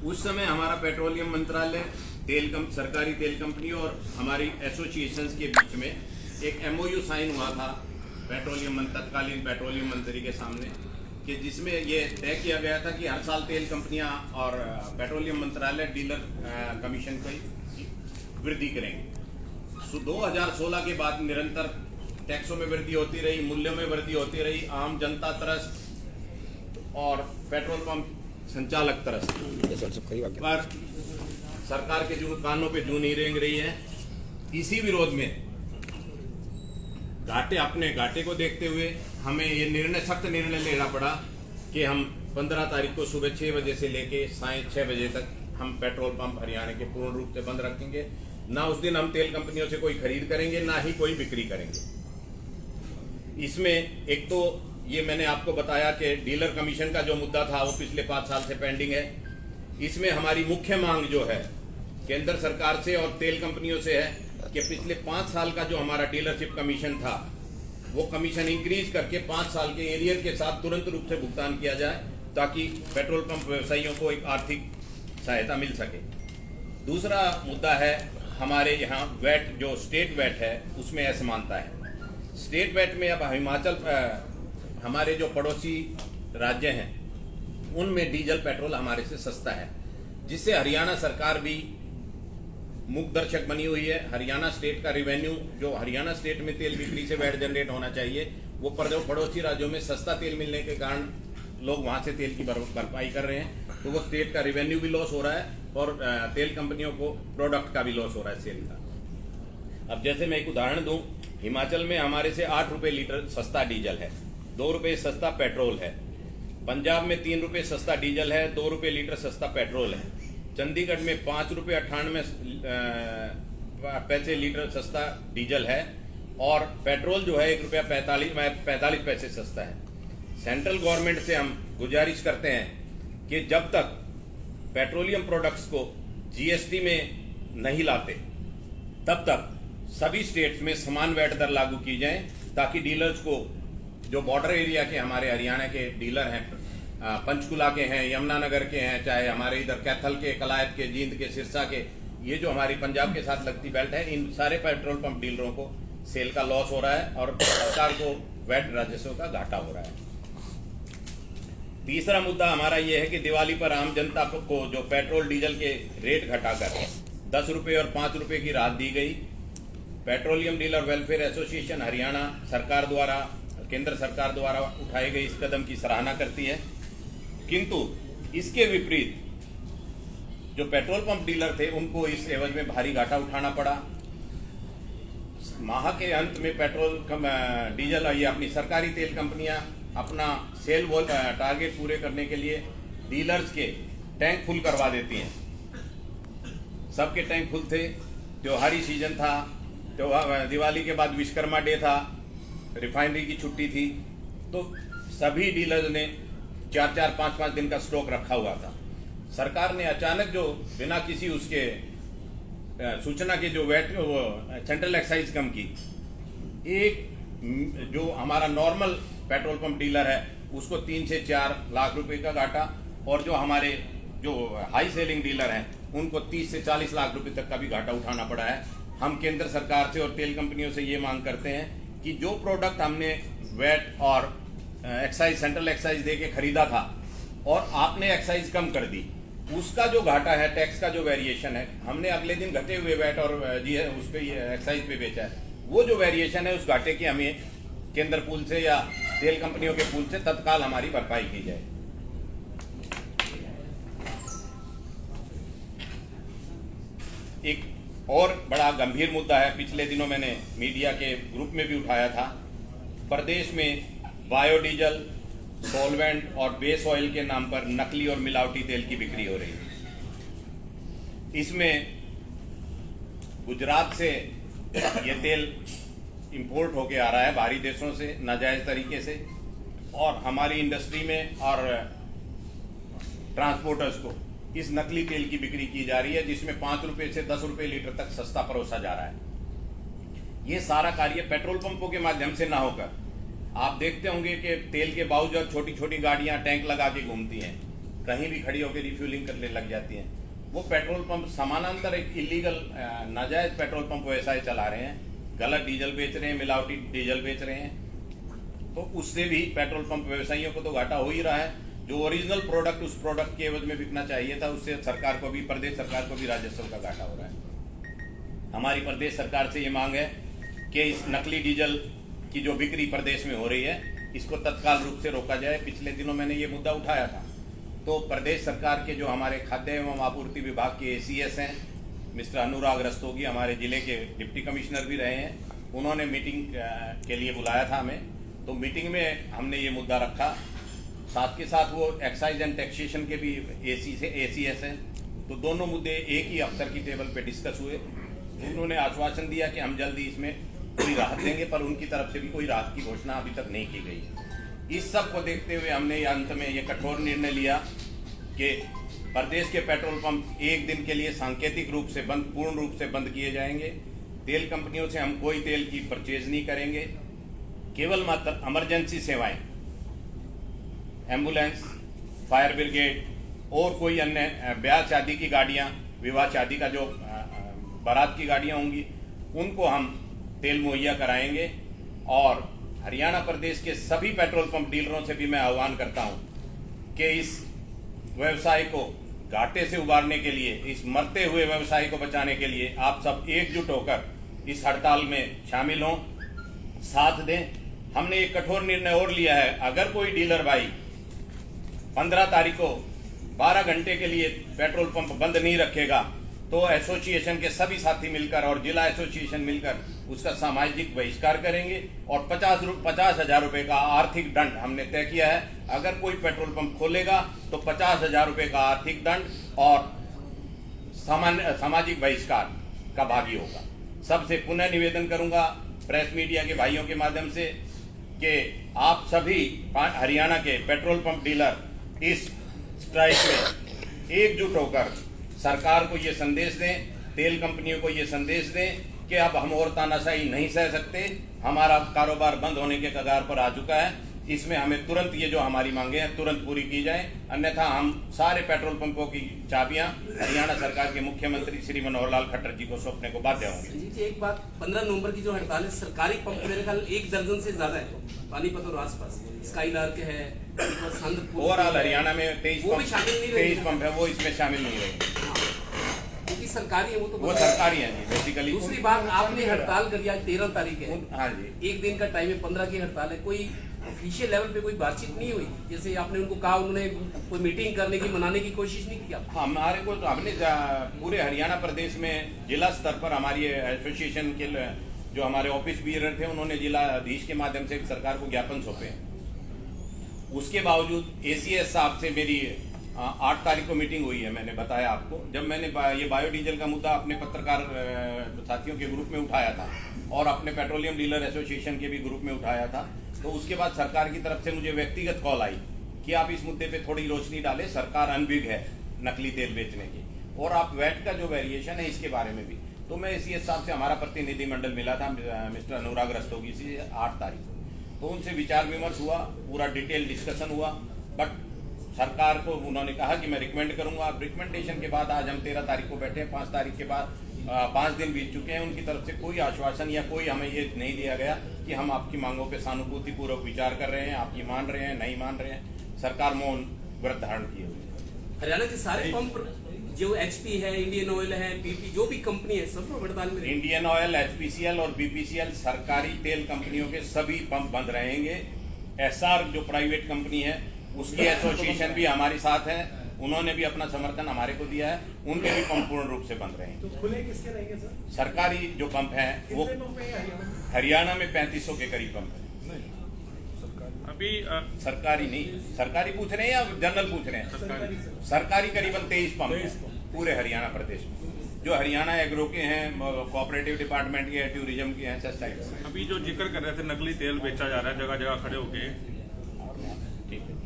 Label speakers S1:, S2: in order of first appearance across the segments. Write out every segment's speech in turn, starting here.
S1: उस समय हमारा पेट्रोलियम मंत्रालय सरकारी तेल कंपनियों और हमारी एसोसिएशंस के बीच में एक एमओयू साइन हुआ था तत्कालीन पेट्रोलियम मंत्री के सामने, कि जिसमें ये तय किया गया था कि हर साल तेल कंपनियां और पेट्रोलियम मंत्रालय डीलर कमीशन की वृद्धि करेंगे। 2016 के बाद निरंतर टैक्सों में वृद्धि होती रही, मूल्यों में वृद्धि होती रही, आम जनता त्रस्त और पेट्रोल पंप संचालक त्रस्त पर सरकार के जो कानों पे जूं नहीं रेंग रही है। इसी विरोध में अपने घाटे को देखते हुए हमें ये सख्त निर्णय लेना पड़ा कि हम 15 तारीख को सुबह 6 बजे से लेके साय 6 बजे तक हम पेट्रोल पंप हरियाणा के पूर्ण रूप से बंद रखेंगे। ना उस दिन हम तेल कंपनियों से कोई खरीद करेंगे, ना ही कोई बिक्री करेंगे। इसमें एक तो ये मैंने आपको बताया कि डीलर कमीशन का जो मुद्दा था वो पिछले 5 साल से पेंडिंग है। इसमें हमारी मुख्य मांग जो है केंद्र सरकार से और तेल कंपनियों से है कि पिछले 5 साल का जो हमारा डीलरशिप कमीशन था वो कमीशन इंक्रीज करके 5 साल के एरियर के साथ तुरंत रूप से भुगतान किया जाए, ताकि पेट्रोल पंप व्यवसायियों को एक आर्थिक सहायता मिल सके। दूसरा मुद्दा है हमारे यहाँ वैट, जो स्टेट वैट है उसमें असमानता है। स्टेट वैट में अब हिमाचल, हमारे जो पड़ोसी राज्य हैं उनमें डीजल पेट्रोल हमारे से सस्ता है, जिससे हरियाणा सरकार भी मुख्य दर्शक बनी हुई है। हरियाणा स्टेट का रिवेन्यू, जो हरियाणा स्टेट में तेल बिक्री से वैट जनरेट होना चाहिए, वो पड़ोसी राज्यों में सस्ता तेल मिलने के कारण लोग वहां से तेल की भरपाई कर रहे हैं, तो वो स्टेट का रिवेन्यू भी लॉस हो रहा है और तेल कंपनियों को प्रोडक्ट का भी लॉस हो रहा है, सेल का। अब जैसे मैं एक उदाहरण दूं, हिमाचल में हमारे से 8 रुपए लीटर सस्ता डीजल है, 2 रुपए सस्ता पेट्रोल है। पंजाब में 3 रुपए सस्ता डीजल है, 2 रुपए लीटर सस्ता पेट्रोल है। चंडीगढ़ में 5 रुपये 98 पैसे लीटर सस्ता डीजल है और पेट्रोल जो है 1 रुपया 45 पैसे सस्ता है। सेंट्रल गवर्नमेंट से हम गुजारिश करते हैं कि जब तक पेट्रोलियम प्रोडक्ट्स को जीएसटी में नहीं लाते तब तक सभी स्टेट्स में समान वैट दर लागू की जाए, ताकि डीलर्स को, जो बॉर्डर एरिया के हमारे हरियाणा के डीलर हैं, पंचकुला के हैं, यमुनानगर के हैं, चाहे हमारे इधर कैथल के, कलायत के, जींद के, सिरसा के, ये जो हमारी पंजाब के साथ लगती बेल्ट है, इन सारे पेट्रोल पंप डीलरों को सेल का लॉस हो रहा है और सरकार को वैट राजस्व का घाटा हो रहा है। तीसरा मुद्दा हमारा ये है कि दिवाली पर आम जनता को जो पेट्रोल डीजल के रेट घटाकर 10 रुपये और 5 रुपये की राहत दी गई। Petroleum dealer welfare association Haryana सरकार द्वारा, केंद्र सरकार द्वारा उठाए गए इस कदम की सराहना करती है, किंतु इसके विपरीत जो पेट्रोल पंप डीलर थे उनको इस एवज में भारी घाटा उठाना पड़ा। माह के अंत में पेट्रोल डीजल, ये अपनी सरकारी तेल कंपनियां अपना सेल टारगेट पूरे करने के लिए डीलर्स के टैंक फुल करवा देती हैं। सबके टैंक फुल थे, त्योहारी सीजन था, दिवाली के बाद विश्वकर्मा डे था, रिफाइनरी की छुट्टी थी, तो सभी डीलर्स ने 4-4, 5-5 दिन का स्टॉक रखा हुआ था। सरकार ने अचानक जो बिना किसी उसके सूचना के जो वैट, वो सेंट्रल एक्साइज कम की, एक जो हमारा नॉर्मल पेट्रोल पंप डीलर है उसको 3 से 4 लाख रुपए का घाटा, और जो हमारे जो हाई सेलिंग डीलर हैं उनको 30 से 40 लाख रुपए तक का भी घाटा उठाना पड़ा है। हम केंद्र सरकार से और तेल कंपनियों से ये मांग करते हैं कि जो प्रोडक्ट हमने वैट और एक्साइज, सेंट्रल एक्साइज दे के खरीदा था और आपने एक्साइज कम कर दी, उसका जो घाटा है, टैक्स का जो वेरिएशन है, हमने अगले दिन घटे हुए वैट और उस पे एक्साइज पे बेचा है, वो जो वेरिएशन है उस घाटे की हमें केंद्र पूल से या तेल कंपनियों के पूल से तत्काल हमारी भरपाई की जाए। एक और बड़ा गंभीर मुद्दा है, पिछले दिनों मैंने मीडिया के ग्रुप में भी उठाया था। प्रदेश में बायोडीजल, सॉल्वेंट और बेस ऑयल के नाम पर नकली और मिलावटी तेल की बिक्री हो रही है। इसमें गुजरात से ये तेल इंपोर्ट होके आ रहा है बाहरी देशों से नाजायज तरीके से, और हमारी इंडस्ट्री में और ट्रांसपोर्टर्स को इस नकली तेल की बिक्री की जा रही है, जिसमें 5 रुपए से 10 रुपए लीटर तक सस्ता परोसा जा रहा है। ये सारा कार्य पेट्रोल पंपों के माध्यम से ना होकर, आप देखते होंगे कि तेल के बावजूद छोटी छोटी गाड़ियां टैंक लगा के घूमती हैं, कहीं भी खड़ी होकर रिफ्यूलिंग करने लग जाती हैं। वो पेट्रोल पंप समानांतर एक इलीगल नाजायज पेट्रोल पंप व्यवसाय चला रहे हैं, गलत डीजल बेच रहे हैं, मिलावटी डीजल बेच रहे हैं। तो उससे भी पेट्रोल पंप व्यवसायियों को तो घाटा हो ही रहा है। जो ओरिजिनल प्रोडक्ट उस प्रोडक्ट के एवज में बिकना चाहिए था, उससे सरकार को भी, प्रदेश सरकार को भी राजस्व का घाटा हो रहा है। हमारी प्रदेश सरकार से ये मांग है कि इस नकली डीजल की जो बिक्री प्रदेश में हो रही है, इसको तत्काल रूप से रोका जाए। पिछले दिनों मैंने ये मुद्दा उठाया था, तो प्रदेश सरकार के जो हमारे खाद्य एवं आपूर्ति विभाग के ACS हैं, मिस्टर अनुराग रस्तोगी, हमारे जिले के डिप्टी कमिश्नर भी रहे हैं, उन्होंने मीटिंग के लिए बुलाया था हमें। तो मीटिंग में हमने ये मुद्दा रखा। साथ के साथ वो एक्साइज एंड टैक्सेशन के भी ACS हैं। तो दोनों मुद्दे एक ही अफसर की टेबल पे डिस्कस हुए। उन्होंने आश्वासन दिया कि हम जल्दी इसमें कोई राहत देंगे, पर उनकी तरफ से भी कोई राहत की घोषणा अभी तक नहीं की गई। इस सब को देखते हुए हमने अंत में ये कठोर निर्णय लिया कि प्रदेश के पेट्रोल पंप एक दिन के लिए सांकेतिक रूप से बंद, पूर्ण रूप से बंद किए जाएंगे। तेल कंपनियों से हम कोई तेल की परचेज नहीं करेंगे। केवल मात्र इमरजेंसी सेवाएं, एम्बुलेंस, फायर ब्रिगेड और कोई अन्य ब्याह शादी की गाड़ियां, विवाह शादी का जो बारात की गाड़ियां होंगी, उनको हम तेल मुहैया कराएंगे। और हरियाणा प्रदेश के सभी पेट्रोल पंप डीलरों से भी मैं आह्वान करता हूं कि इस व्यवसाय को घाटे से उबारने के लिए, इस मरते हुए व्यवसाय को बचाने के लिए आप सब एकजुट होकर इस हड़ताल में शामिल हों, साथ दें। हमने एक कठोर निर्णय और लिया है, अगर कोई डीलर भाई 15 तारीख को 12 घंटे के लिए पेट्रोल पंप बंद नहीं रखेगा, तो एसोसिएशन के सभी साथी मिलकर और जिला एसोसिएशन मिलकर उसका सामाजिक बहिष्कार करेंगे और 50,000 रुपए का आर्थिक दंड हमने तय किया है। अगर कोई पेट्रोल पंप खोलेगा तो 50,000 रुपए का आर्थिक दंड और सामाजिक बहिष्कार का भागी होगा। सबसे पुनः निवेदन करूंगा प्रेस मीडिया के भाइयों के माध्यम से कि आप सभी हरियाणा के पेट्रोल पंप डीलर इस स्ट्राइक में एकजुट होकर सरकार को ये संदेश दें, तेल कंपनियों को ये संदेश दें कि अब हम और तानाशाही नहीं सह सकते, हमारा कारोबार बंद होने के कगार पर आ चुका है। इसमें हमें तुरंत ये जो हमारी मांगे हैं तुरंत पूरी की जाए, अन्यथा हम सारे पेट्रोल पंपों की चाबियां हरियाणा सरकार के मुख्यमंत्री श्री मनोहर लाल खट्टर जी को सौंपने को बाध्य होंगे।
S2: जी एक बात, 15 नवंबर की जो हड़ताल है, सरकारी पंप मेरे ख्याल 1 दर्जन से ज्यादा है पानीपत और आसपास, स्काईलार्क है,
S1: ओवरऑल हरियाणा में 23 पंप है, वो इसमें शामिल नहीं रहेंगे
S2: क्योंकि सरकारी है, वो
S1: सरकारी है जी बेसिकली।
S2: दूसरी बात, आपने हड़ताल करी, आज 13 तारीख है।
S1: हाँ जी,
S2: एक दिन का टाइम है, 15 की हड़ताल है। कोई ऑफिशियल लेवल पे कोई बातचीत नहीं हुई? जैसे आपने उनको कहा, उन्होंने कोई मीटिंग करने की, मनाने की कोशिश नहीं की?
S1: हमारे को तो हमने पूरे हरियाणा प्रदेश में जिला स्तर पर हमारी एसोसिएशन के जो हमारे ऑफिस बीयर थे, उन्होंने जिलाधीश के माध्यम से सरकार को ज्ञापन सौंपे। उसके बावजूद ACS साहब से मेरी 8 तारीख को मीटिंग हुई है। मैंने बताया आपको, जब मैंने ये बायोडीजल का मुद्दा अपने पत्रकार साथियों के ग्रुप में उठाया था और अपने पेट्रोलियम डीलर एसोसिएशन के भी ग्रुप में उठाया था, तो उसके बाद सरकार की तरफ से मुझे व्यक्तिगत कॉल आई कि आप इस मुद्दे पे थोड़ी रोशनी डालें, सरकार अनभिज्ञ है नकली तेल बेचने की, और आप वैट का जो वेरिएशन है इसके बारे में भी। तो मैं ACS साहब से, हमारा प्रतिनिधिमंडल मिला था मिस्टर अनुराग रस्तोगी से 8 तारीख को, तो उनसे विचार विमर्श हुआ, पूरा डिटेल डिस्कशन हुआ। बट सरकार को उन्होंने कहा कि मैं रिकमेंड करूंगा। रिकमेंडेशन के बाद आज हम 13 तारीख को बैठे हैं, 5 तारीख के बाद 5 दिन बीत चुके हैं। उनकी तरफ से कोई आश्वासन या कोई हमें ये नहीं दिया गया कि हम आपकी मांगों पे सहानुभूति पूर्वक विचार कर रहे हैं, आप ये मान रहे हैं, नहीं मान रहे हैं। सरकार मौन व्रत धारण किए हुए है।
S2: हरियाणा के सारे पंप जो HP है, इंडियन ऑयल है, BP, जो भी कंपनी है, सब हड़ताल में?
S1: इंडियन ऑयल, HPCL और BPCL सरकारी तेल कंपनियों के सभी पंप बंद रहेंगे। SR जो प्राइवेट कंपनी है, उसकी एसोसिएशन भी हमारे साथ है, उन्होंने भी अपना समर्थन हमारे को दिया है, उनके भी पंप पूर्ण रूप से बंद रहेंगे।
S3: तो खुले किसके रहेंगे सर?
S1: सरकारी जो पंप हैं वो हरियाणा में 3500 के करीब पंप है।
S4: अभी
S1: सरकारी नहीं, सरकारी पूछ रहे हैं या जनरल पूछ रहे हैं? सरकारी करीबन 23 पंप हैं पूरे हरियाणा प्रदेश में, जो हरियाणा एग्रो के हैं, कोऑपरेटिव डिपार्टमेंट के, टूरिज्म के हैं, सब साइड से।
S4: अभी जो जिक्र कर रहे थे नकली तेल बेचा जा रहा है जगह जगह खड़े होके,
S1: ठीक है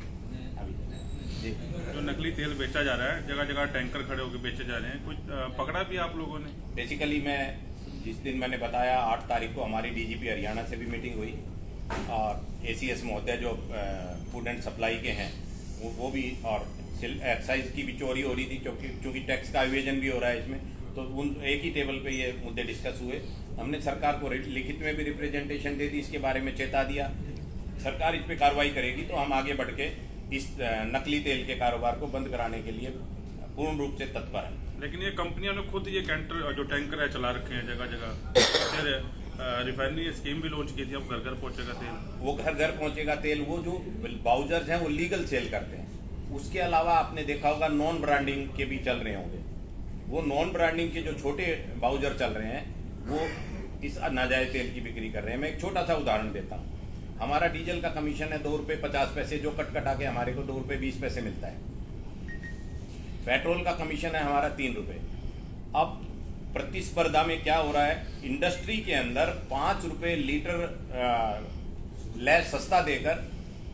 S1: जी,
S4: जो नकली तेल बेचा जा रहा है जगह जगह टैंकर खड़े होके बेचे जा रहे हैं, कुछ पकड़ा भी आप लोगों ने?
S1: बेसिकली मैं जिस दिन मैंने बताया 8 तारीख को हमारी DGP हरियाणा से भी मीटिंग हुई और ACS महोदय जो फूड एंड सप्लाई के हैं वो भी, और एक्साइज की भी चोरी हो रही थी, क्योंकि टैक्स का विवेचन भी हो रहा है इसमें। तो उन एक ही टेबल पे ये मुद्दे डिस्कस हुए। हमने सरकार को लिखित में भी रिप्रेजेंटेशन दे दी, इसके बारे में चेता दिया। सरकार इस पे कार्रवाई करेगी तो हम आगे बढ़ के इस नकली तेल के कारोबार को बंद कराने के लिए पूर्ण रूप से तत्पर है।
S4: लेकिन ये कंपनियों ने खुद ये टैंकर है चला रखे हैं जगह जगह। फिर रिफाइनरी स्कीम भी लॉन्च की थी, अब घर घर पहुंचेगा तेल।
S1: वो घर घर पहुंचेगा तेल। वो जो बाउजर्स हैं वो लीगल सेल करते हैं। उसके अलावा आपने देखा होगा नॉन ब्रांडिंग के भी चल रहे होंगे। वो नॉन ब्रांडिंग के जो छोटे बाउजर चल रहे हैं वो इस नाजायज तेल की बिक्री कर रहे हैं। मैं एक छोटा सा उदाहरण देता हूँ। हमारा डीजल का कमीशन है 2 रुपये 50 पैसे, जो कट कटा के हमारे को 2 रुपये 20 पैसे मिलता है। पेट्रोल का कमीशन है हमारा 3 रुपये। अब प्रतिस्पर्धा में क्या हो रहा है, इंडस्ट्री के अंदर 5 रुपये लीटर लैस सस्ता देकर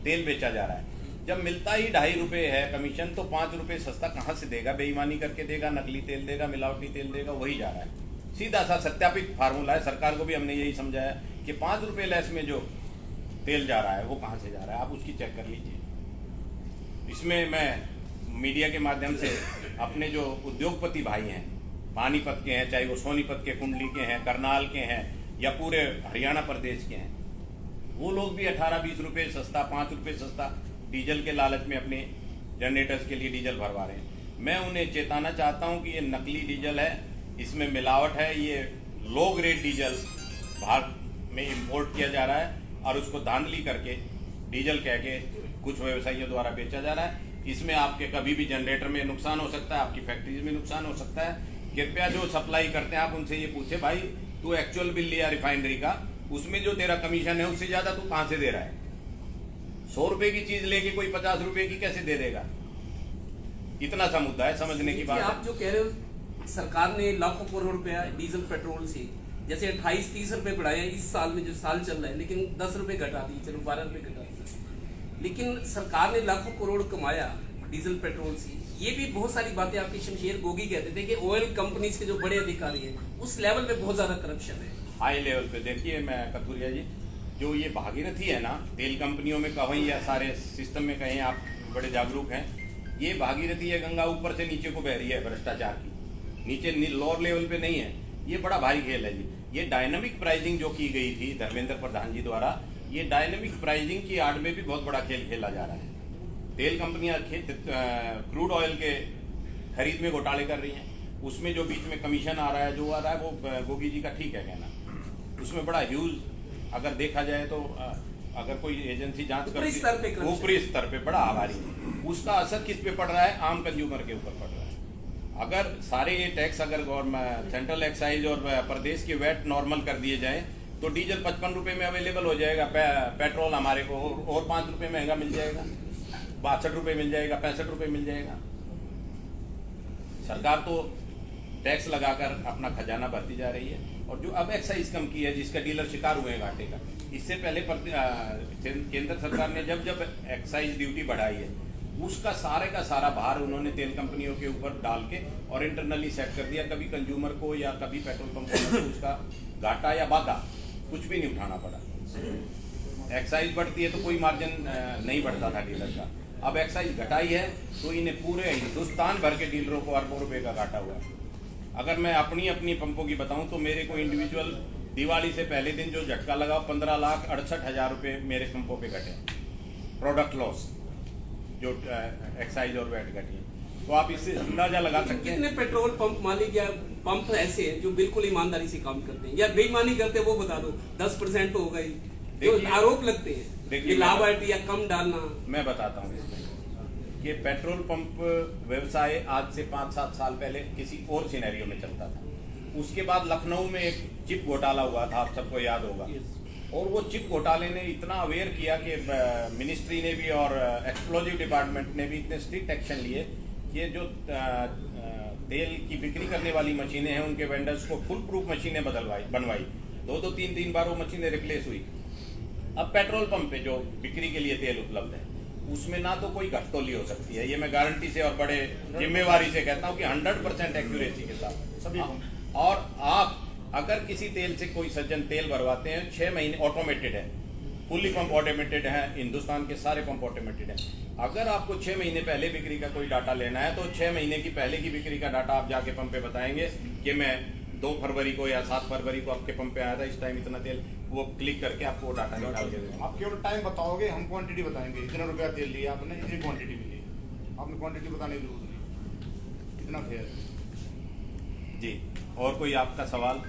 S1: तेल बेचा जा रहा है। जब मिलता ही 2.5 रुपये है कमीशन, तो 5 रुपये सस्ता कहाँ से देगा? बेईमानी करके देगा, नकली तेल देगा, मिलावटी तेल देगा, वही जा रहा है। सीधा सा सत्यापित फार्मूला है। सरकार को भी हमने यही समझाया कि 5 रुपये लैस में जो तेल जा रहा है वो कहाँ से जा रहा है, आप उसकी चेक कर लीजिए। इसमें मैं मीडिया के माध्यम से अपने जो उद्योगपति भाई हैं, पानीपत के हैं, चाहे वो सोनीपत के, कुंडली के हैं, करनाल के हैं या पूरे हरियाणा प्रदेश के हैं, वो लोग भी 18-20 रुपये सस्ता, 5 रुपये सस्ता डीजल के लालच में अपने जनरेटर्स के लिए डीजल भरवा रहे हैं। मैं उन्हें चेताना चाहता हूं कि ये नकली डीजल है, इसमें मिलावट है। ये लो ग्रेड डीजल भारत में इंपोर्ट किया जा रहा है और उसको धांधली करके डीजल कह के कुछ व्यवसायियों द्वारा बेचा जा रहा है। इसमें आपके कभी भी जनरेटर में नुकसान हो सकता है, आपकी फैक्ट्रीज में नुकसान हो सकता है। कृपया जो सप्लाई करते हैं आप उनसे ये पूछे, भाई तू एक्चुअल बिल लिया रिफाइनरी का, उसमें जो तेरा कमीशन है उससे ज्यादा तू कहां से दे रहा है? 100 रुपए की चीज लेके कोई 50 रुपए की कैसे दे देगा? इतना सा मुद्दा है, समझने की बात है।
S2: आप जो कह रहे हो सरकार ने लाखों करोड़ रुपया डीजल पेट्रोल से, जैसे 28-30 रुपए बढ़ाए हैं इस साल में, जो साल चल रहा है, लेकिन 10 रुपए घटा दी, चलो 12 रुपए घटा दी। लेकिन सरकार ने लाखों करोड़ कमाया डीजल पेट्रोल से। ये भी बहुत सारी बातें आपकी शमशेर गोगी कहते थे कि ऑयल कंपनीज के जो बड़े अधिकारी हैं उस लेवल पे बहुत ज्यादा करप्शन है,
S1: हाई लेवल पे। देखिए मैं कथुरिया जी, जो ये भागीरथी है ना तेल कंपनियों में, कहीं या सारे सिस्टम में कहीं आप बड़े जागरूक हैं, ये भागीरथी है गंगा ऊपर से नीचे को बह रही है भ्रष्टाचार की, नीचे लोअर लेवल पे नहीं है। ये बड़ा भारी खेल है जी। ये डायनामिक प्राइसिंग जो की गई थी धर्मेंद्र प्रधान जी द्वारा, ये डायनामिक प्राइसिंग की आड़ में भी बहुत बड़ा खेल खेला जा रहा है। तेल कंपनियां क्रूड ऑयल के खरीद में घोटाले कर रही हैं, उसमें जो बीच में कमीशन आ रहा है, जो आ रहा है, वो गोगी जी का ठीक है कहना। उसमें बड़ा ह्यूज अगर देखा जाए तो अगर कोई एजेंसी जांच करती है ऊपरी स्तर पे बड़ा आभारी, उसका असर किस पे पड़ रहा है? आम कंज्यूमर के ऊपर पड़ रहा है। अगर सारे ये टैक्स अगर गवर्नमेंट सेंट्रल एक्साइज और प्रदेश के वैट नॉर्मल कर दिए जाए तो डीजल 55 रुपए में अवेलेबल हो जाएगा, पेट्रोल हमारे को और 5 रुपए महंगा मिल जाएगा, 62 रुपए मिल जाएगा, 65 रुपए मिल जाएगा। सरकार तो टैक्स लगाकर अपना खजाना भरती जा रही है। और जो अब एक्साइज कम की है, जिसका डीलर शिकार हुए हैं घाटे का, इससे पहले केंद्र सरकार ने जब जब एक्साइज ड्यूटी बढ़ाई है, उसका सारे का सारा भार उन्होंने तेल कंपनियों के ऊपर डाल के और इंटरनली सेट कर दिया। कभी कंज्यूमर को या कभी पेट्रोल पंपों को उसका घाटा या बाधा कुछ भी नहीं उठाना पड़ा। एक्साइज बढ़ती है तो कोई मार्जिन नहीं बढ़ता था डीलर का। अब एक्साइज घटाई है तो इन्हें पूरे हिंदुस्तान भर के डीलरों को अरबों रुपए का घाटा हुआ है। अगर मैं अपनी पंपों की बताऊं तो मेरे को इंडिविजुअल दिवाली से पहले दिन जो झटका लगा 15,68,000 रुपए मेरे पंपों पे घटे, प्रोडक्ट लॉस, जो एक्साइज और वैट घटी। तो आप इससे अंदाजा लगा सकते हैं।
S2: कितने पेट्रोल पंप मालिक या पंप ऐसे हैं जो बिल्कुल ईमानदारी से काम करते हैं या बेईमानी करते हैं? वो बता दो, 10% तो होगा ही। जो आरोप लगते हैं मिलावट या कम डालना,
S1: मैं बताता हूँ कि पेट्रोल पंप व्यवसाय आज से 5-7 साल पहले किसी और सिनेरियो में चलता था। उसके बाद लखनऊ में एक चिप घोटाला हुआ था, आप सबको याद होगा। और वो चिप घोटाले ने इतना अवेयर किया कि मिनिस्ट्री ने भी और एक्सप्लोजिव डिपार्टमेंट ने भी इतने स्ट्रिक्ट एक्शन लिए कि जो तेल की बिक्री करने वाली मशीनें हैं उनके वेंडर्स को फुल प्रूफ मशीनें बनवाई। 2-2, 3-3 बार वो मशीनें रिप्लेस हुई। अब पेट्रोल पंप पे जो बिक्री के लिए तेल उपलब्ध है उसमें ना तो कोई घटतोली हो सकती है, ये मैं गारंटी से और बड़े जिम्मेवारी से कहता हूँ कि 100% एक्यूरेसी के साथ सभी। और आप अगर किसी तेल से कोई सज्जन तेल भरवाते हैं, 6 महीने ऑटोमेटेड है, फुल्ली पंप ऑटोमेटेड है, हिंदुस्तान के सारे पंप ऑटोमेटेड है, अगर आपको 6 महीने पहले बिक्री का कोई डाटा लेना है तो 6 महीने की पहले की बिक्री का डाटा आप जाके पंप पे बताएंगे कि मैं 2 फरवरी को या 7 फरवरी को आपके पंप पे आया था, इस टाइम इतना तेल, वो क्लिक करके आपको डाटा निकाल के देंगे।
S3: आप केवल टाइम बताओगे, हम क्वांटिटी बताएंगे। इतना रुपया तेल लिया आपने, इतनी क्वांटिटी मिली, आपने क्वांटिटी बताने की जरूरत नहीं। इतना फेयर।
S1: जी, और कोई आपका सवाल?